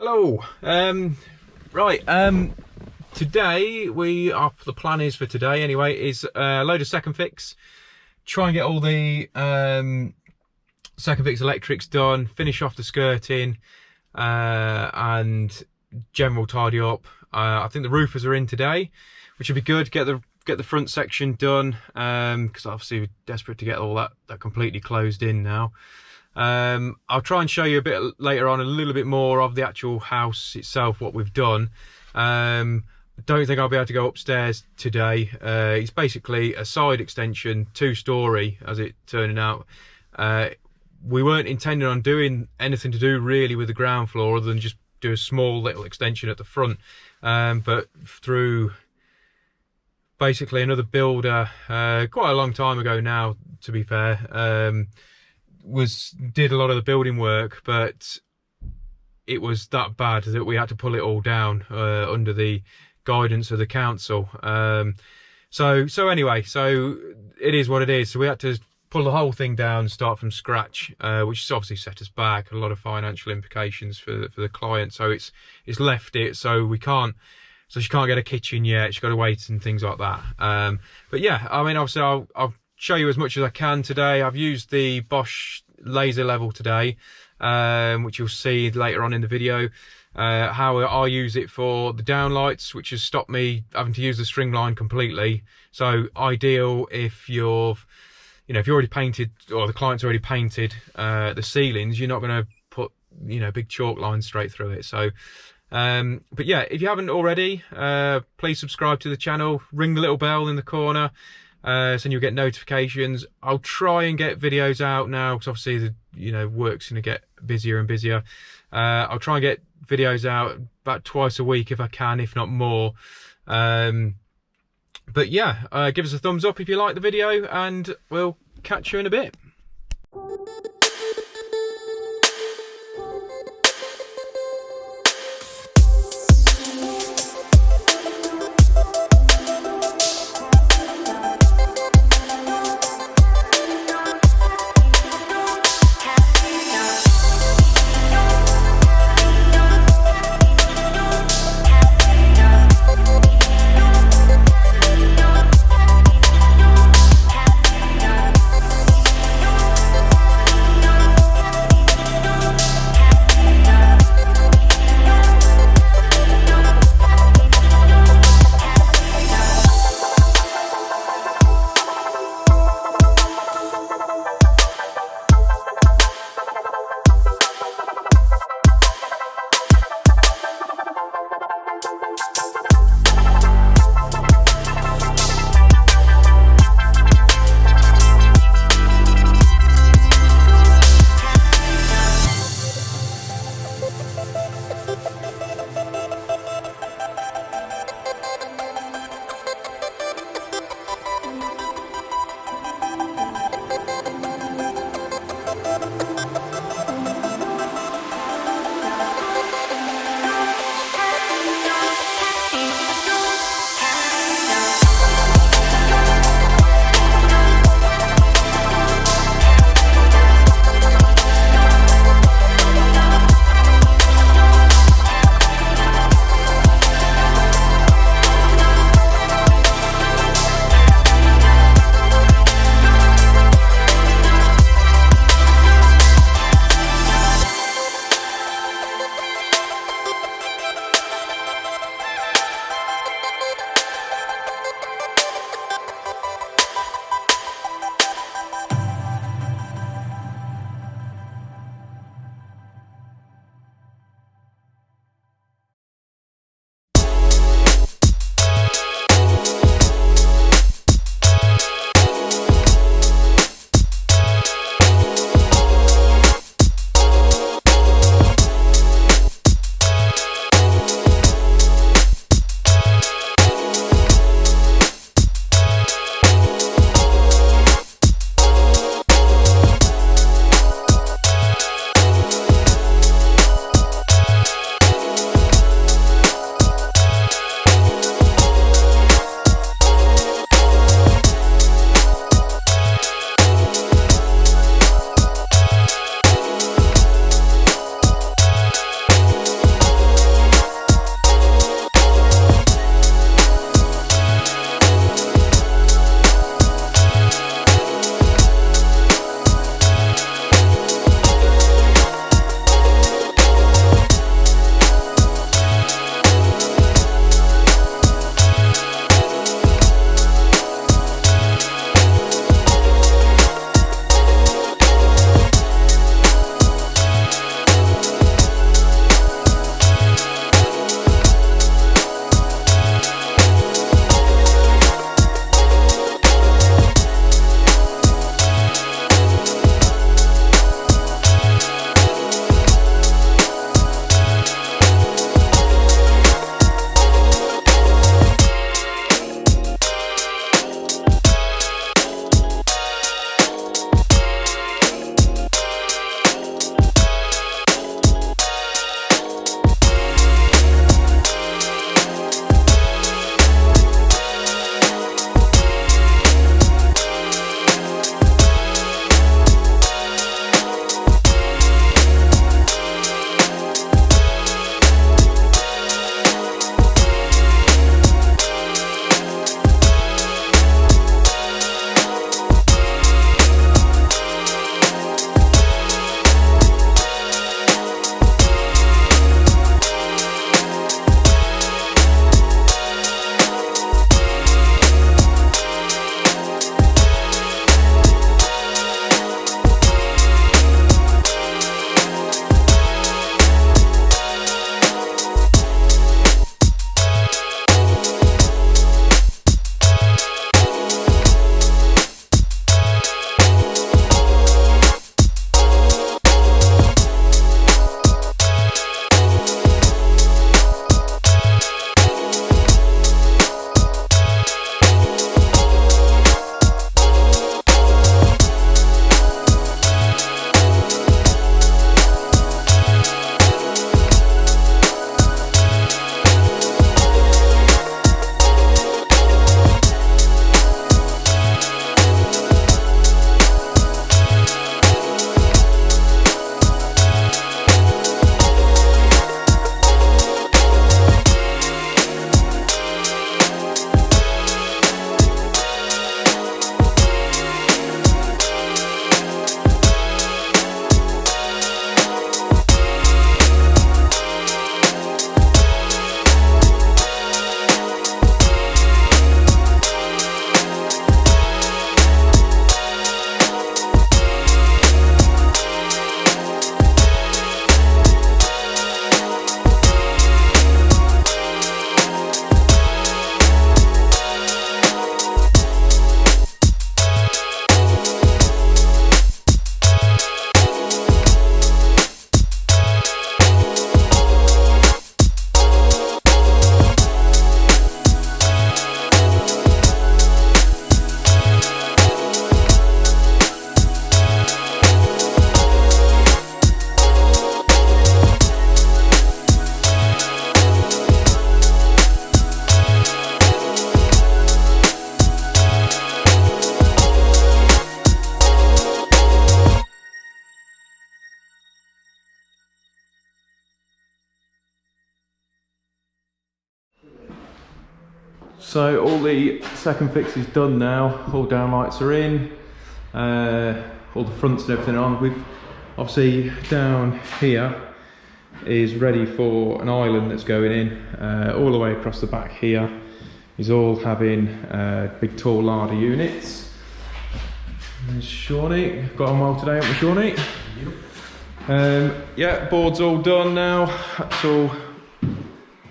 Hello. Today the plan is for today anyway is a load of second fix. Try and get all the second fix electrics done, finish off the skirting, and general tidy up. I think the roofers are in today, which would be good. Get the front section done, because obviously we're desperate to get all that completely closed in now. I'll try and show you a bit later on a little bit more of the actual house itself, what we've done. Don't think I'll be able to go upstairs today. It's basically a side extension, 2-story as it turning out. We weren't intending on doing anything to do really with the ground floor other than just do a small little extension at the front, but through basically another builder quite a long time ago now, to be fair, did a lot of the building work, but it was that bad that we had to pull it all down under the guidance of the council. So anyway, it is what it is. So we had to pull the whole thing down and start from scratch, which has obviously set us back, a lot of financial implications for the client. So it's left it so we can't. So she can't get a kitchen yet. She's got to wait and things like that. But yeah, I mean, obviously I'll show you as much as I can today. I've used the Bosch laser level today, which you'll see later on in the video. How I use it for the downlights, which has stopped me having to use the string line completely. So ideal if if you've already painted, or the client's already painted the ceilings, you're not going to put big chalk lines straight through it. So but yeah, if you haven't already, please subscribe to the channel, ring the little bell in the corner, so you'll get notifications. I'll try and get videos out now because obviously the work's going to get busier and busier. I'll try and get videos out about twice a week if I can, if not more. But yeah, give us a thumbs up if you like the video, and we'll catch you in a bit. So all the second fix is done now. All downlights are in, all the fronts and everything on. We've obviously down here is ready for an island that's going in. All the way across the back here is all having big tall larder units. There's Shawnee, got on well today, haven't we, Shawnee? Yep. Yeah, board's all done now. That's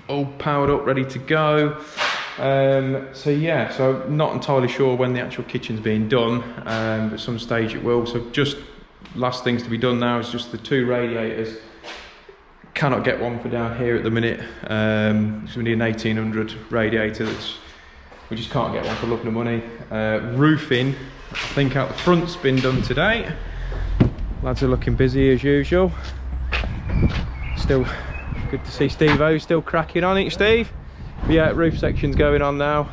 all powered up, ready to go. So yeah, so not entirely sure when the actual kitchen's being done, but at some stage it will. So just last things to be done now is just the 2 radiators. Cannot get one for down here at the minute. So we need an 1800 radiator. We just can't get one for love nor money. Roofing, I think out the front's been done today. Lads are looking busy as usual. Still good to see Steve-O still cracking on it, Steve. But yeah, roof section's going on now.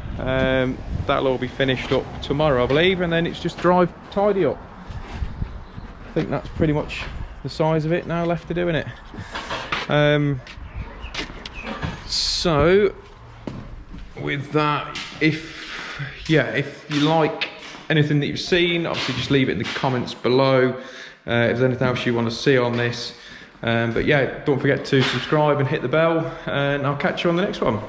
That'll all be finished up tomorrow, I believe, and then it's just drive tidy up. I think that's pretty much the size of it now left to do, innit? So with that, if you like anything that you've seen, obviously just leave it in the comments below. If there's anything else you want to see on this, but yeah, don't forget to subscribe and hit the bell, and I'll catch you on the next one.